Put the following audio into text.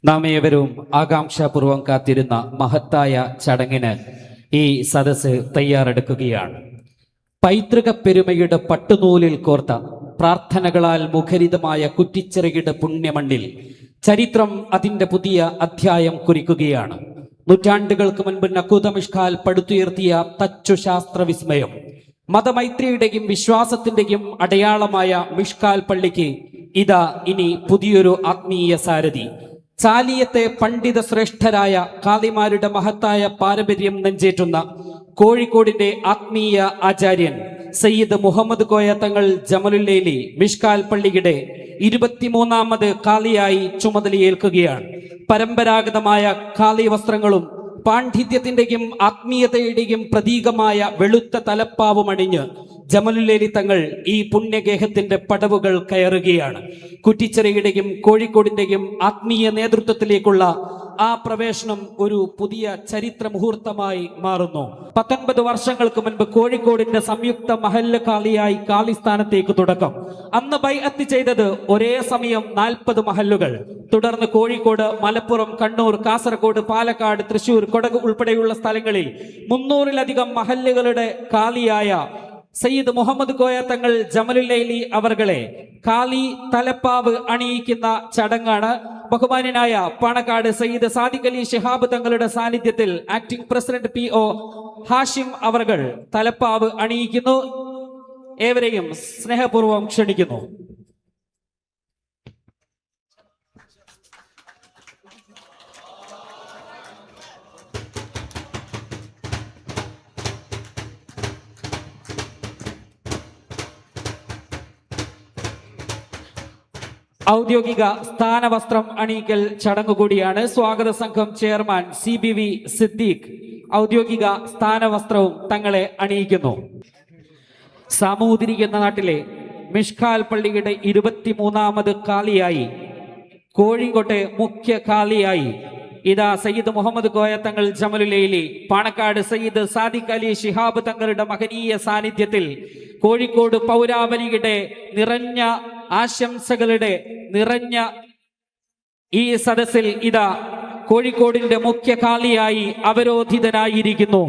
നാം ഏവരും ആകാംക്ഷാപൂർവം കാത്തിരുന്ന മഹത്തായ ചടങ്ങിന് ഈ സദസ്സ് തയ്യാറെടുക്കുകയാണ്. പൈതൃക പെരുമയുടെ പട്ടുനൂലിൽ കോർത്ത പ്രാർത്ഥനകളാൽ മുഖരിതമായ കുറ്റിച്ചിറയുടെ പുണ്യമണ്ണിൽ ചരിത്രം അതിൻ്റെ പുതിയ അധ്യായം കുറിക്കുകയാണ്. നൂറ്റാണ്ടുകൾക്ക് മുൻപ് നഖൂദ മിഷ്കാൽ പടുത്തുയർത്തിയ തച്ചുശാസ്ത്ര വിസ്മയം, മതമൈത്രിയുടെയും വിശ്വാസത്തിന്റെയും അടയാളമായ മിഷ്കാൽ പള്ളിക്ക് ഇതാ ഇനി പുതിയൊരു ആത്മീയ സാരഥി. ചാലിയത്തെ പണ്ഡിത ശ്രേഷ്ഠരായ കാളിമാരുടെ മഹത്തായ പാരമ്പര്യം നെഞ്ചേറ്റുന്ന കോഴിക്കോടിന്റെ ആത്മീയ ആചാര്യൻ സയ്യിദ് മുഹമ്മദ് കോയ തങ്ങൾ ജമലുല്ലൈലി മിഷ്കാൽ പള്ളിയുടെ 23ാമത് കാളിയായി ചുമതലയേൽക്കുകയാണ്. പരമ്പരാഗതമായ കാളി വസ്ത്രങ്ങളും പാണ്ഡിത്യത്തിന്റെയും ആത്മീയതയുടെയും പ്രതീകമായ വെളുത്ത തലപ്പാവും അണിഞ്ഞ് ജമലുല്ലൈലി തങ്ങൾ ഈ പുണ്യഗേഹത്തിന്റെ പടവുകൾ കയറുകയാണ്. കുറ്റിച്ചിറയുടെയും കോഴിക്കോടിന്റെയും ആത്മീയ നേതൃത്വത്തിലേക്കുള്ള ആ പ്രവേശനം ഒരു പുതിയ ചരിത്ര മുഹൂർത്തമായി മാറുന്നു. 19 വർഷങ്ങൾക്ക് മുൻപ് കോഴിക്കോടിന്റെ സംയുക്ത മഹല്ല് കാളിയായി കാളിസ്ഥാനത്തേക്ക് തുടക്കം. അന്ന് ബൈഅത്ത് ചെയ്തത് ഒരേ സമയം 40 മഹല്ലുകൾ. തുടർന്ന് കോഴിക്കോട്, മലപ്പുറം, കണ്ണൂർ, കാസർഗോഡ്, പാലക്കാട്, തൃശൂർ, കൊടക് ഉൾപ്പെടെയുള്ള സ്ഥലങ്ങളിൽ 300-ലധികം മഹല്ലുകളുടെ കാളിയായ സയ്യിദ് മുഹമ്മദ് കോയ തങ്ങൾ ജമലുല്ലൈലി അവർകളെ കാളി തലപ്പാവ് അണിയിക്കുന്ന ചടങ്ങാണ്. ബഹുമാന്യനായ പാണക്കാട് സയ്യിദ് സാദിഖ് അലി ശിഹാബ് തങ്ങളുടെ സാന്നിധ്യത്തിൽ ആക്ടിംഗ് പ്രസിഡന്റ് PO ഹാഷിം അവർകൾ തലപ്പാവ് അണിയിക്കുന്നു. ഏവരെയും സ്നേഹപൂർവ്വം ക്ഷണിക്കുന്നു. ഔദ്യോഗിക സ്ഥാനവസ്ത്രം അണിയിക്കൽ ചടങ്ങ് കൂടിയാണ്. സ്വാഗത സംഘം ചെയർമാൻ CBV സിദ്ദീഖ് ഔദ്യോഗിക സ്ഥാനവസ്ത്രവും തങ്ങളെ അണിയിക്കുന്നു. സാമൂതിരി എന്ന നാട്ടിലെ മിഷ്കാൽ പള്ളിയുടെ 23ാമത് കാളിയായി, കോഴിക്കോട്ടെ മുഖ്യ കാളിയായി ഇതാ സയ്യിദ് മുഹമ്മദ് കോയ തങ്ങൾ ജമലുല്ലൈലി, പാണക്കാട് സയ്യിദ് സാദിഖ് അലി ശിഹാബ് തങ്ങളുടെ മഹനീയ സാന്നിധ്യത്തിൽ കോഴിക്കോട് പൗരാവലിയുടെ നിറഞ്ഞ ആശംസകളുടെ നിറഞ്ഞ ഈ സദസ്സിൽ ഇതാ കോഴിക്കോടിന്റെ മുഖ്യ കാളിയായി അവരോധിതനായിരിക്കുന്നു.